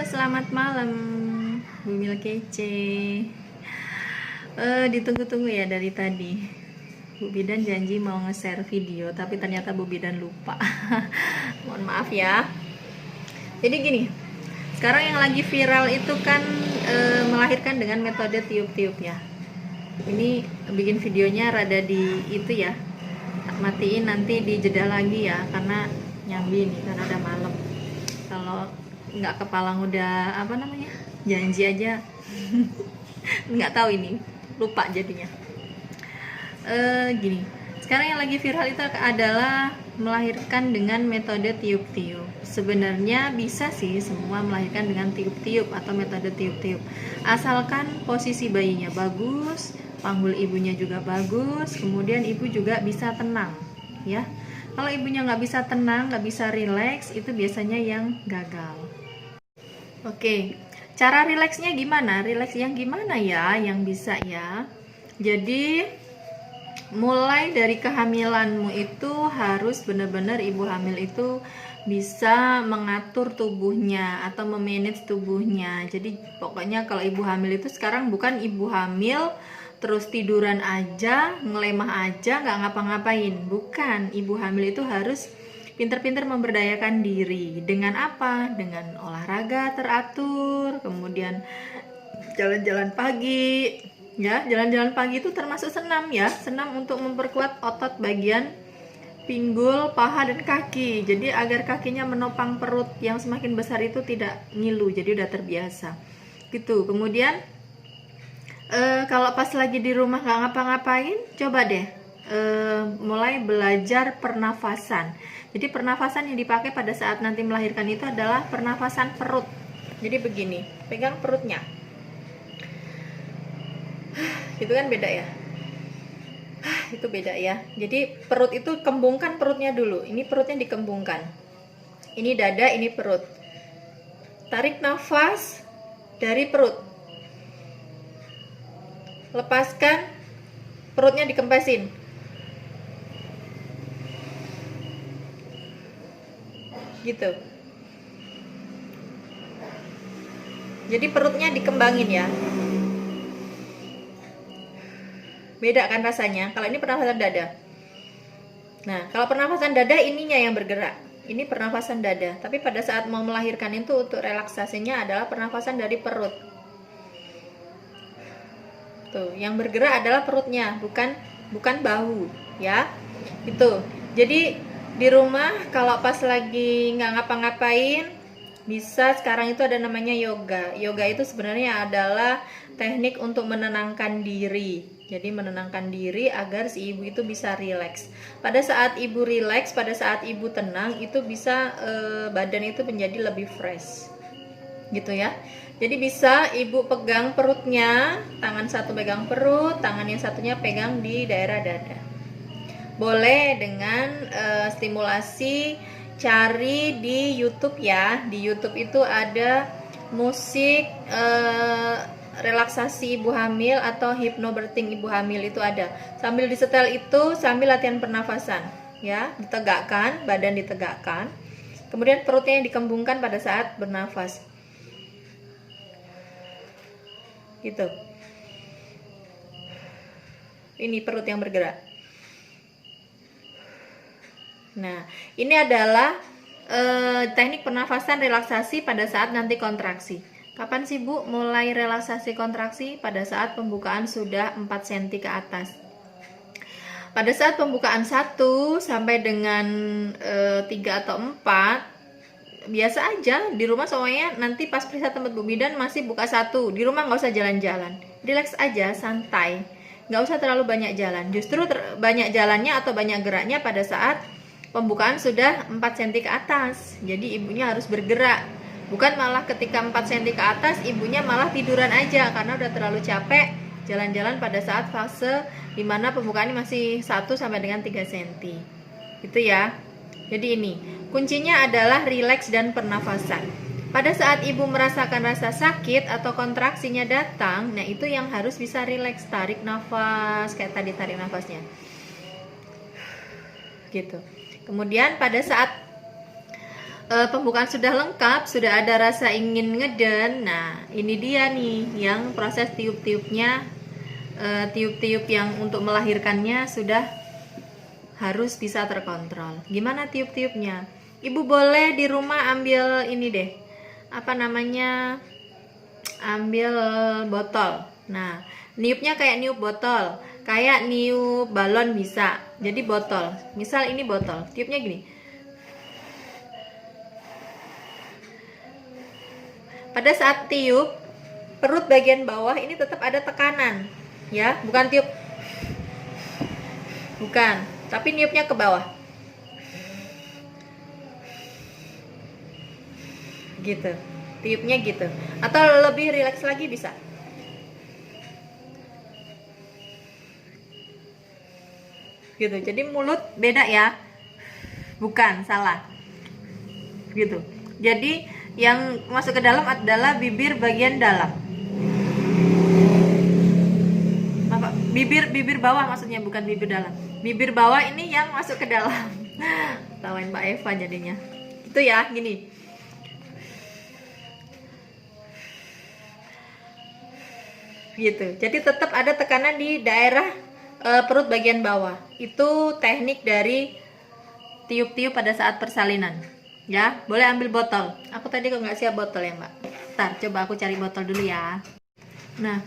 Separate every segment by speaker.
Speaker 1: Selamat malam Bumil kece. Ditunggu-tunggu ya dari tadi. Bu Bidan janji mau nge-share video, tapi ternyata Bu Bidan lupa. Mohon maaf ya. Jadi gini, sekarang yang lagi viral itu kan melahirkan dengan metode tiup-tiup ya. Ini bikin videonya rada di itu ya. Matiin nanti di jeda lagi ya, karena nyambi nih, karena ada malam. Kalau nggak kepalang udah apa namanya janji aja nggak tahu ini lupa jadinya. Gini, sekarang yang lagi viral itu adalah melahirkan dengan metode tiup-tiup. Sebenarnya bisa sih semua melahirkan dengan tiup-tiup atau metode tiup-tiup, asalkan posisi bayinya bagus, panggul ibunya juga bagus, kemudian ibu juga bisa tenang ya. Kalau ibunya nggak bisa tenang, nggak bisa rileks, itu biasanya yang gagal. Oke, cara rileksnya gimana? Rileks yang gimana ya? Yang bisa ya. Jadi mulai dari kehamilanmu itu harus benar-benar ibu hamil itu bisa mengatur tubuhnya atau memanage tubuhnya. Jadi pokoknya kalau ibu hamil itu sekarang bukan ibu hamil terus tiduran aja, ngelemah aja, nggak ngapa-ngapain. Bukan, ibu hamil itu harus pinter-pinter memberdayakan diri. Dengan apa? Dengan olahraga teratur, kemudian jalan-jalan pagi. Ya, jalan-jalan pagi itu termasuk senam ya. Senam untuk memperkuat otot bagian pinggul, paha, dan kaki. Jadi agar kakinya menopang perut yang semakin besar itu tidak ngilu. Jadi udah terbiasa. Gitu. Kemudian kalau pas lagi di rumah nggak ngapa-ngapain, coba deh mulai belajar pernafasan. Jadi pernafasan yang dipakai pada saat nanti melahirkan itu adalah pernafasan perut. Jadi begini, pegang perutnya. Itu kan beda ya. Itu beda ya. Jadi perut itu kembungkan perutnya dulu. Ini perutnya dikembungkan. Ini dada, ini perut. Tarik nafas dari perut. Lepaskan, perutnya dikempesin. Gitu. Jadi perutnya dikembangin ya. Beda kan rasanya. Kalau ini pernafasan dada. Nah, kalau pernafasan dada ininya yang bergerak. Ini pernafasan dada. Tapi pada saat mau melahirkan itu untuk relaksasinya adalah pernafasan dari perut. Tuh, yang bergerak adalah perutnya, bukan bahu, ya. Itu. Jadi di rumah kalau pas lagi nggak ngapa-ngapain, bisa sekarang itu ada namanya yoga. Yoga itu sebenarnya adalah teknik untuk menenangkan diri. Jadi menenangkan diri agar si ibu itu bisa rileks. Pada saat ibu rileks, pada saat ibu tenang, itu bisa badan itu menjadi lebih fresh. Gitu ya. Jadi bisa ibu pegang perutnya, tangan satu pegang perut, tangan yang satunya pegang di daerah dada. Boleh dengan stimulasi, cari di YouTube ya. Di YouTube itu ada musik relaksasi ibu hamil atau hypnobirthing ibu hamil itu ada. Sambil disetel itu sambil latihan pernafasan ya, ditegakkan, badan ditegakkan. Kemudian perutnya yang dikembungkan pada saat bernafas. Gitu. Ini perut yang bergerak. Nah, ini adalah teknik pernafasan relaksasi pada saat nanti kontraksi. Kapan sih Bu mulai relaksasi kontraksi? Pada saat pembukaan sudah 4 cm ke atas. Pada saat pembukaan 1 sampai dengan 3 atau 4, biasa aja di rumah. Soalnya nanti pas periksa tempat Bu Bidan masih buka 1. Di rumah nggak usah jalan-jalan, relax aja, santai, nggak usah terlalu banyak jalan. Justru banyak jalannya atau banyak geraknya pada saat pembukaan sudah 4 cm ke atas. Jadi ibunya harus bergerak, bukan malah ketika 4 cm ke atas ibunya malah tiduran aja karena udah terlalu capek jalan-jalan pada saat fase dimana pembukaannya masih 1 sampai dengan 3 cm. Gitu ya. Jadi ini kuncinya adalah rileks dan pernafasan. Pada saat ibu merasakan rasa sakit atau kontraksinya datang, nah itu yang harus bisa rileks, tarik nafas kayak tadi, tarik nafasnya. Gitu. Kemudian pada saat pembukaan sudah lengkap, sudah ada rasa ingin ngeden. Nah, ini dia nih yang proses tiup-tiupnya, tiup-tiup yang untuk melahirkannya sudah harus bisa terkontrol. Gimana tiup-tiupnya? Ibu boleh di rumah ambil ini deh, apa namanya, ambil botol. Nah, niupnya kayak niup botol, kayak niup balon bisa. Jadi botol, misal ini botol, tiupnya gini. Pada saat tiup, perut bagian bawah ini tetap ada tekanan, ya, bukan tiup, bukan, tapi niupnya ke bawah, gitu, tiupnya gitu. Atau lebih rileks lagi bisa, gitu. Jadi mulut beda ya, bukan, salah, gitu. Jadi yang masuk ke dalam adalah bibir bagian dalam. Apa? Bibir bawah maksudnya, bukan bibir dalam. Bibir bawah ini yang masuk ke dalam. Tawain Mbak Eva jadinya. Itu ya, gini. Gitu. Jadi tetap ada tekanan di daerah perut bagian bawah. Itu teknik dari tiup-tiup pada saat persalinan. Ya, boleh ambil botol. Aku tadi kok nggak siap botol ya, Mbak. Ntar, coba aku cari botol dulu ya. Nah,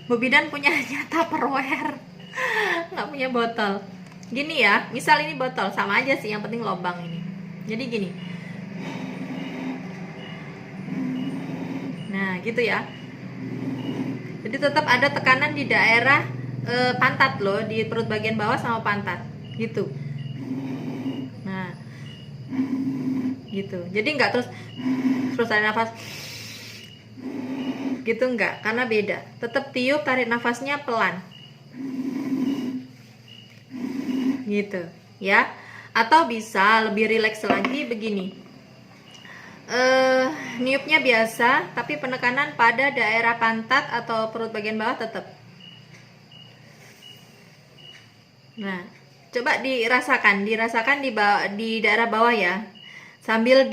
Speaker 1: Bu Bidan punya Tupperware, nggak punya botol. Gini ya, misal ini botol, sama aja sih, yang penting lobang ini. Jadi gini. Nah, gitu ya. Jadi tetap ada tekanan di daerah pantat loh, di perut bagian bawah sama pantat, gitu. Nah, gitu. Jadi nggak terus tarik nafas gitu, nggak, karena beda. Tetap tiup, tarik nafasnya pelan, gitu ya. Atau bisa lebih rileks lagi begini, niupnya biasa tapi penekanan pada daerah pantat atau perut bagian bawah tetap. Nah, coba dirasakan di daerah bawah ya, sambil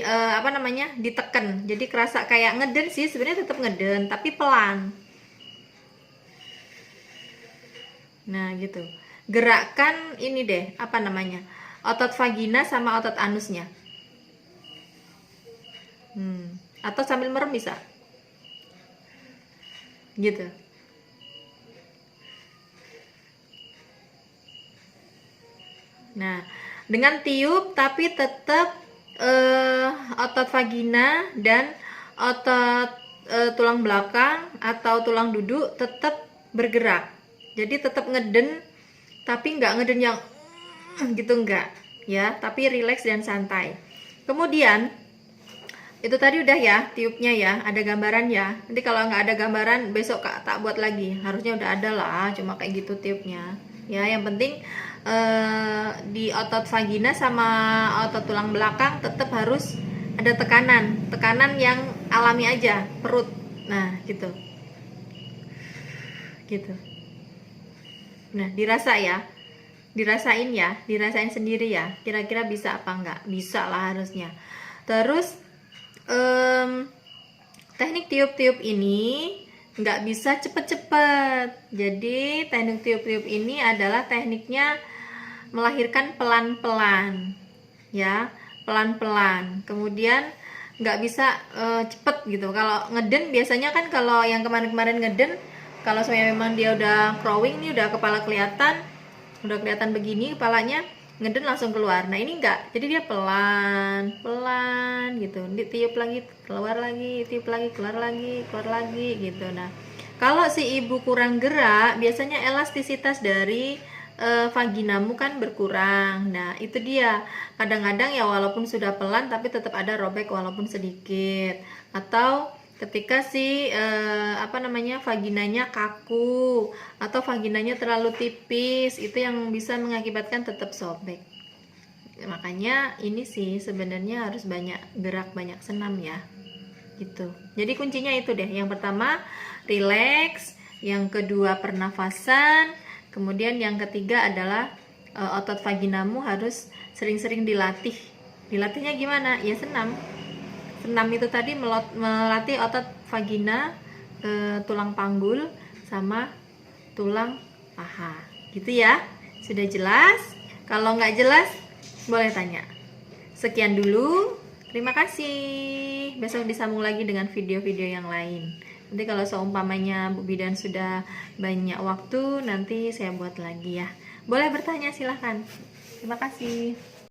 Speaker 1: apa namanya, ditekan. Jadi kerasa kayak ngeden sih, sebenarnya tetap ngeden tapi pelan. Nah, gitu. Gerakkan ini deh, apa namanya, otot vagina sama otot anusnya. Atau sambil merem bisa, gitu. Nah, dengan tiup tapi tetap otot vagina dan otot tulang belakang atau tulang duduk tetap bergerak. Jadi tetap ngeden, tapi nggak ngeden yang gitu, nggak ya, tapi rileks dan santai. Kemudian itu tadi udah ya tiupnya ya, ada gambaran ya. Nanti kalau nggak ada gambaran besok Kak tak buat lagi, harusnya udah ada lah, cuma kayak gitu tiupnya ya. Yang penting di otot vagina sama otot tulang belakang tetap harus ada tekanan yang alami aja, perut. Nah, gitu. Nah, dirasain sendiri ya, kira-kira bisa apa enggak. Bisa lah harusnya. Terus teknik tiup-tiup ini nggak bisa cepet-cepet. Jadi teknik tiup-tiup ini adalah tekniknya melahirkan pelan-pelan ya, pelan-pelan. Kemudian nggak bisa cepet gitu. Kalau ngeden biasanya kan, kalau yang kemarin-kemarin ngeden, kalau saya memang dia udah crowing nih, udah kepala kelihatan, udah kelihatan begini kepalanya, ngeden langsung keluar. Nah, ini enggak, jadi dia pelan-pelan gitu, ditiup lagi, keluar lagi, tiup lagi, keluar lagi gitu. Nah, kalau si ibu kurang gerak, biasanya elastisitas dari vaginamu kan berkurang. Nah, itu dia. Kadang-kadang ya walaupun sudah pelan tapi tetap ada robek walaupun sedikit. Atau ketika si apa namanya, vaginanya kaku atau vaginanya terlalu tipis, itu yang bisa mengakibatkan tetap sobek. Makanya ini sih sebenarnya harus banyak gerak, banyak senam ya, gitu. Jadi kuncinya itu deh, yang pertama rileks, yang kedua pernafasan, kemudian yang ketiga adalah otot vaginamu harus sering-sering dilatih Dilatihnya gimana? Ya senam. Senam itu tadi melatih otot vagina, tulang panggul, sama tulang paha. Gitu ya. Sudah jelas? Kalau nggak jelas, boleh tanya. Sekian dulu. Terima kasih. Besok disambung lagi dengan video-video yang lain. Nanti kalau seumpamanya Bu Bidan sudah banyak waktu, nanti saya buat lagi ya. Boleh bertanya, silahkan. Terima kasih.